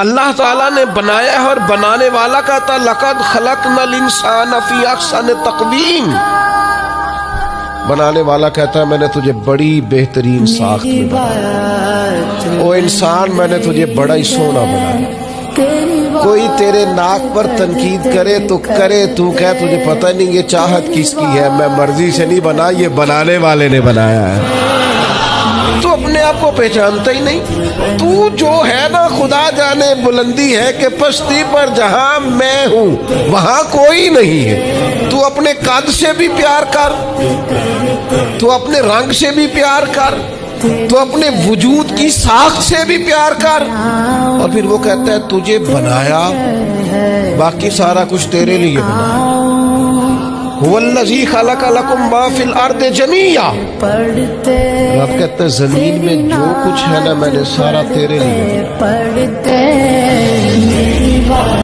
اللہ تعالیٰ نے بنایا ہے اور بنانے والا کہتا لقد خلقنا الانسان فی احسن تقویم. بنانے والا کہتا ہے میں نے تجھے بڑی بہترین ساخت میں بنایا. او انسان میں نے تجھے بڑا ہی سونا بنایا. کوئی تیرے ناک پر تنقید کرے تو کرے، تو کہہ تجھے پتہ نہیں یہ چاہت کس کی ہے، میں مرضی سے نہیں بنا، یہ بنانے والے نے بنایا ہے. تو اپنے آپ کو پہچانتا ہی نہیں. تو جو ہے نا خدا جانے بلندی ہے کہ پستی پر جہاں میں ہوں وہاں کوئی نہیں ہے. تو اپنے قد سے بھی پیار کر، تو اپنے رنگ سے بھی پیار کر، تو اپنے وجود کی ساخت سے بھی پیار کر. اور پھر وہ کہتا ہے تجھے بنایا، باقی سارا کچھ تیرے لیے بنایا. وَالَّذِي خَلَقَ لَكُم مَّا فِي الْأَرْضِ جَمِيعًا. رب کہتا ہے زمین میں جو کچھ ہے نا میں نے سارا تیرے لیے بنایا.